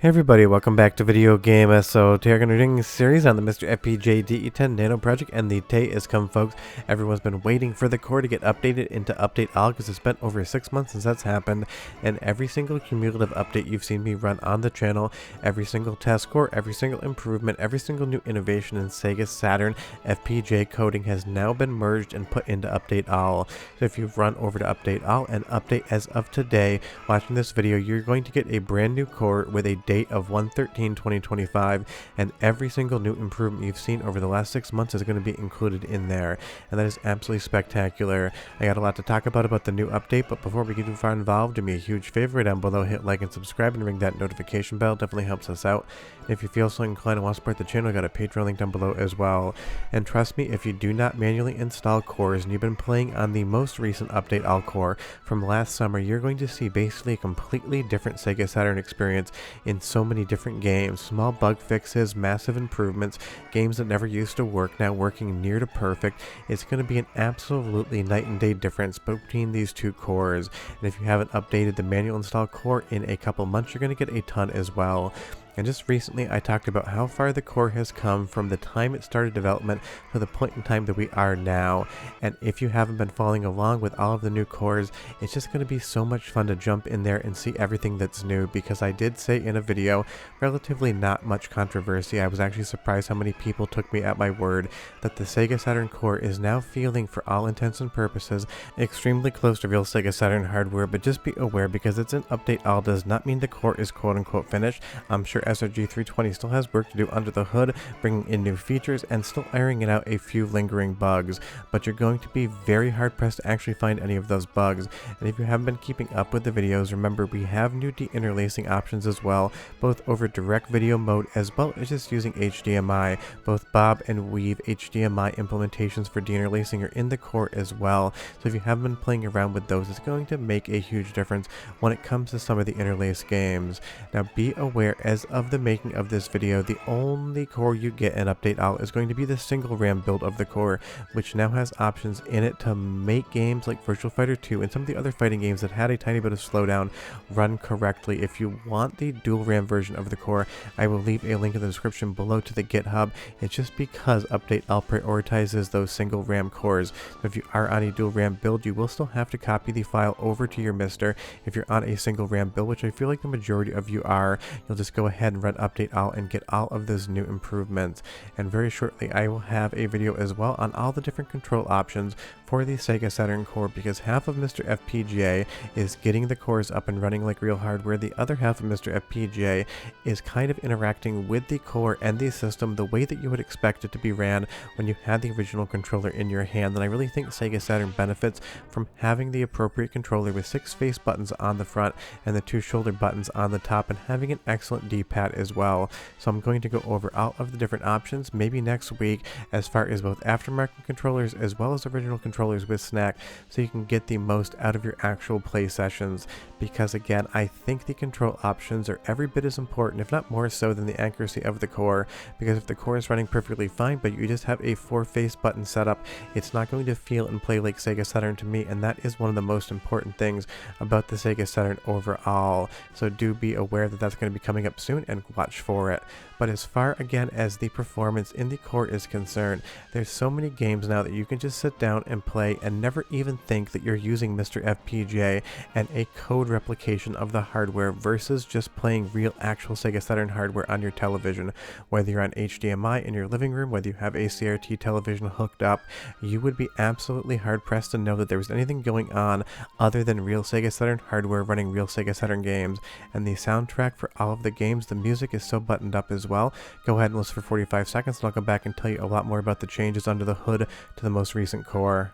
Hey everybody, welcome back to Video Game. So today we're going to be doing a series on the MiSTer FPGA DE10 Nano project, and the day is come, folks. Everyone's been waiting for the core to get updated into Update All because it's been over 6 months since that's happened, and every single cumulative update you've seen me run on the channel, every single test core, every single improvement, every single new innovation in Sega Saturn FPGA coding has now been merged and put into Update All. So if you've run over to Update All and update as of today, watching this video, you're going to get a brand new core with a date of 1/13/2025, and every single new improvement you've seen over the last 6 months is going to be included in there, and that is absolutely spectacular. I got a lot to talk about the new update, but before we get too far involved, do me a huge favor down below, hit like and subscribe and ring that notification bell. Definitely helps us out. And if you feel so inclined and want to support the channel, I got a Patreon link down below as well. And trust me, if you do not manually install cores and you've been playing on the most recent Update All core from last summer, you're going to see basically a completely different Sega Saturn experience in so many different games. Small bug fixes, massive improvements, games that never used to work now working near to perfect. It's going to be an absolutely night and day difference between these two cores. And if you haven't updated the manual install core in a couple months, you're going to get a ton as well. And just recently I talked about how far the core has come from the time it started development to the point in time that we are now. And if you haven't been following along with all of the new cores, it's just going to be so much fun to jump in there and see everything that's new, because I did say in a video, relatively not much controversy, I was actually surprised how many people took me at my word, that the Sega Saturn core is now feeling, for all intents and purposes, extremely close to real Sega Saturn hardware. But just be aware, because it's an Update All does not mean the core is quote unquote finished. I'm sure SRG320 still has work to do under the hood, bringing in new features and still ironing out a few lingering bugs, but you're going to be very hard pressed to actually find any of those bugs. And if you haven't been keeping up with the videos, remember we have new deinterlacing options as well, both over direct video mode as well as just using HDMI. Both Bob and Weave HDMI implementations for deinterlacing are in the core as well, so if you haven't been playing around with those, it's going to make a huge difference when it comes to some of the interlaced games. Now be aware, as of the making of this video, the only core you get in Update All is going to be the single RAM build of the core, which now has options in it to make games like Virtua Fighter 2 and some of the other fighting games that had a tiny bit of slowdown run correctly. If you want the dual RAM version of the core, I will leave a link in the description below to the GitHub. It's just because Update All prioritizes those single RAM cores. So if you are on a dual RAM build, you will still have to copy the file over to your MiSTer. If you're on a single RAM build, which I feel like the majority of you are, you'll just go ahead and run Update All and get all of those new improvements. And very shortly I will have a video as well on all the different control options for the Sega Saturn core, because half of MiSTer FPGA is getting the cores up and running like real hardware. The other half of MiSTer FPGA is kind of interacting with the core and the system the way that you would expect it to be ran when you had the original controller in your hand. And I really think Sega Saturn benefits from having the appropriate controller with 6 face buttons on the front and the 2 shoulder buttons on the top, and having an excellent D-pad as well. So I'm going to go over all of the different options maybe next week, as far as both aftermarket controllers as well as original controllers with snack, so you can get the most out of your actual play sessions. Because again, I think the control options are every bit as important, if not more so, than the accuracy of the core, because if the core is running perfectly fine but you just have a 4 face button setup, it's not going to feel and play like Sega Saturn to me, and that is one of the most important things about the Sega Saturn overall. So do be aware that that's going to be coming up soon, and watch for it. But as far again as the performance in the core is concerned, there's so many games now that you can just sit down and play and never even think that you're using MiSTer FPGA and a code replication of the hardware, versus just playing real actual Sega Saturn hardware on your television. Whether you're on HDMI in your living room, whether you have a CRT television hooked up, you would be absolutely hard pressed to know that there was anything going on other than real Sega Saturn hardware running real Sega Saturn games. And the soundtrack for all of the games, the music is so buttoned up as well. Go ahead and listen for 45 seconds and I'll come back and tell you a lot more about the changes under the hood to the most recent core.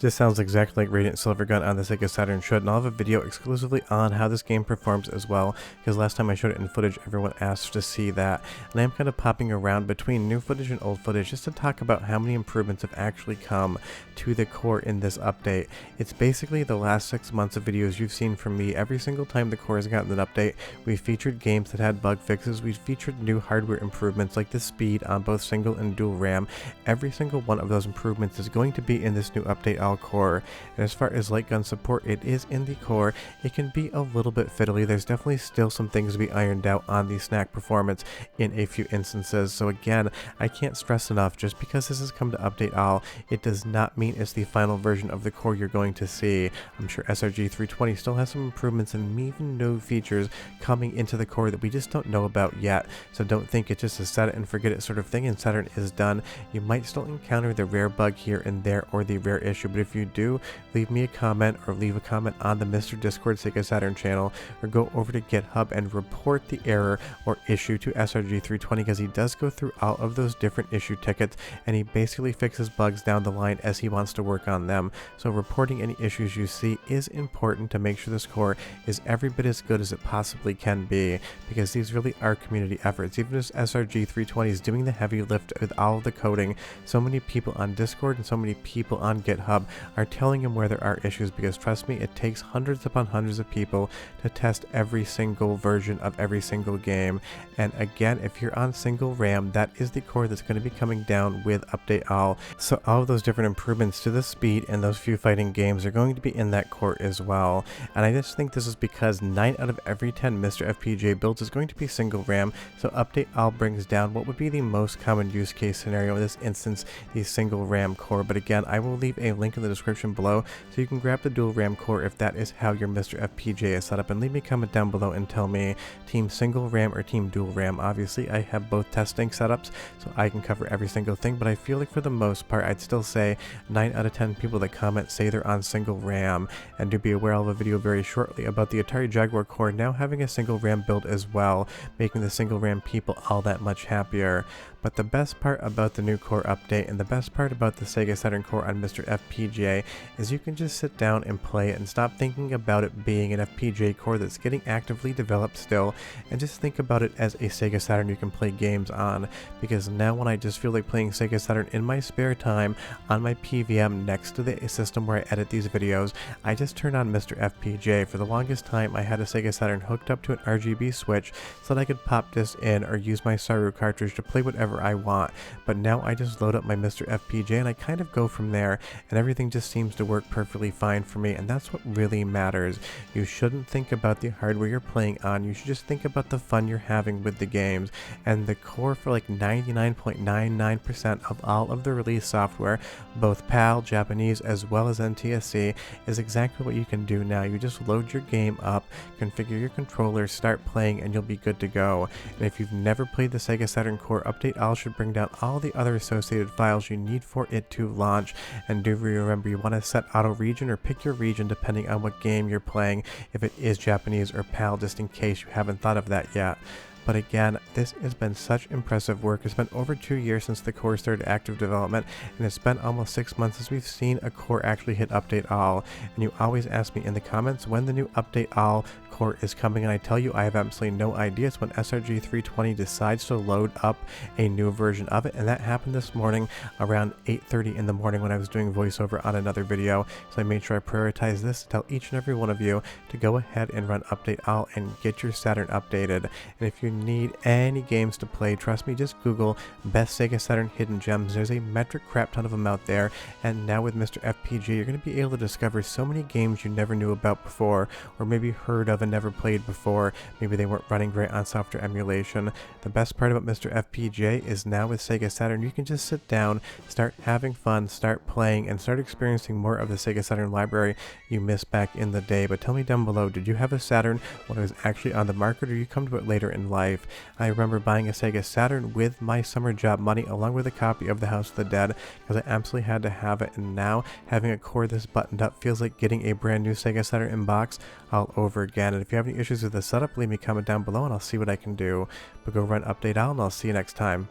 This sounds exactly like Radiant Silvergun on the Sega Saturn should, and I'll have a video exclusively on how this game performs as well, because last time I showed it in footage, everyone asked to see that. And I'm kind of popping around between new footage and old footage just to talk about how many improvements have actually come to the core in this update. It's basically the last 6 months of videos you've seen from me. Every single time the core has gotten an update, we've featured games that had bug fixes, we've featured new hardware improvements like the speed on both single and dual RAM. Every single one of those improvements is going to be in this new update core. And as far as light gun support, it is in the core. It can be a little bit fiddly. There's definitely still some things to be ironed out on the snack performance in a few instances. So again, I can't stress enough, just because this has come to update all, it does not mean it's the final version of the core you're going to see. I'm sure SRG 320 still has some improvements and even new features coming into the core that we just don't know about yet. So don't think it's just a set it and forget it sort of thing and Saturn is done. You might still encounter the rare bug here and there or the rare issue, but if you do, leave me a comment or leave a comment on the MiSTer Discord Sega Saturn channel, or go over to GitHub and report the error or issue to SRG 320, because he does go through all of those different issue tickets and he basically fixes bugs down the line as he wants to work on them. So reporting any issues you see is important to make sure this core is every bit as good as it possibly can be, because these really are community efforts. Even as SRG 320 is doing the heavy lift with all of the coding, so many people on Discord and so many people on GitHub are telling him where there are issues, because trust me, it takes hundreds upon hundreds of people to test every single version of every single game. And again, if you're on single RAM, that is the core that's going to be coming down with update all. So all of those different improvements to the speed and those few fighting games are going to be in that core as well. And I just think this is because 9 out of every 10 MiSTer FPGA builds is going to be single RAM, so update all brings down what would be the most common use case scenario in this instance, the single RAM core. But again, I will leave a link in the description below so you can grab the dual RAM core if that is how your MiSTer FPGA is set up, and leave me a comment down below and tell me team single RAM or team dual RAM. Obviously I have both testing setups so I can cover every single thing, but I feel like for the most part I'd still say 9 out of 10 people that comment say they're on single RAM. And do be aware, I'll have a video very shortly about the Atari Jaguar core now having a single RAM build as well, making the single RAM people all that much happier. But the best part about the new core update and the best part about the Sega Saturn core on MiSTer FPGA is you can just sit down and play it and stop thinking about it being an FPGA core that's getting actively developed still, and just think about it as a Sega Saturn you can play games on. Because now when I just feel like playing Sega Saturn in my spare time on my PVM next to the system where I edit these videos, I just turn on MiSTer FPGA. For the longest time I had a Sega Saturn hooked up to an RGB switch so that I could pop this in or use my Saru cartridge to play whatever I want, but now I just load up my MiSTer FPGA and I kind of go from there, and everything just seems to work perfectly fine for me, and that's what really matters. You shouldn't think about the hardware you're playing on, you should just think about the fun you're having with the games. And the core for like 99.99% of all of the release software, both PAL, Japanese as well as NTSC, is exactly what you can do now. You just load your game up, configure your controller, start playing, and you'll be good to go. And if you've never played the Sega Saturn core update, all should bring down all the other associated files you need for it to launch. And do remember, you want to set auto region or pick your region depending on what game you're playing, if it is Japanese or PAL, just in case you haven't thought of that yet. But again, this has been such impressive work. It's been over 2 years since the core started active development, and it's been almost 6 months since we've seen a core actually hit update all. And you always ask me in the comments when the new update all core is coming, and I tell you I have absolutely no idea. It's when SRG 320 decides to load up a new version of it, and that happened this morning around 8:30 in the morning when I was doing voiceover on another video. So I made sure I prioritized this to tell each and every one of you to go ahead and run update all and get your Saturn updated. And if you need any games to play, trust me, just Google best Sega Saturn hidden gems. There's a metric crap ton of them out there, and now with MiSTer FPGA you're going to be able to discover so many games you never knew about before, or maybe heard of and never played before. Maybe they weren't running great on software emulation. The best part about MiSTer FPGA is now with Sega Saturn you can just sit down, start having fun, start playing, and start experiencing more of the Sega Saturn library you missed back in the day. But tell me down below, did you have a Saturn when it was actually on the market, or you come to it later in life? I remember buying a Sega Saturn with my summer job money along with a copy of The House of the Dead, because I absolutely had to have it, and now having a core this buttoned up feels like getting a brand new Sega Saturn in box all over again. And if you have any issues with the setup, leave me a comment down below and I'll see what I can do. But go run update all, and I'll see you next time.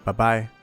Bye bye.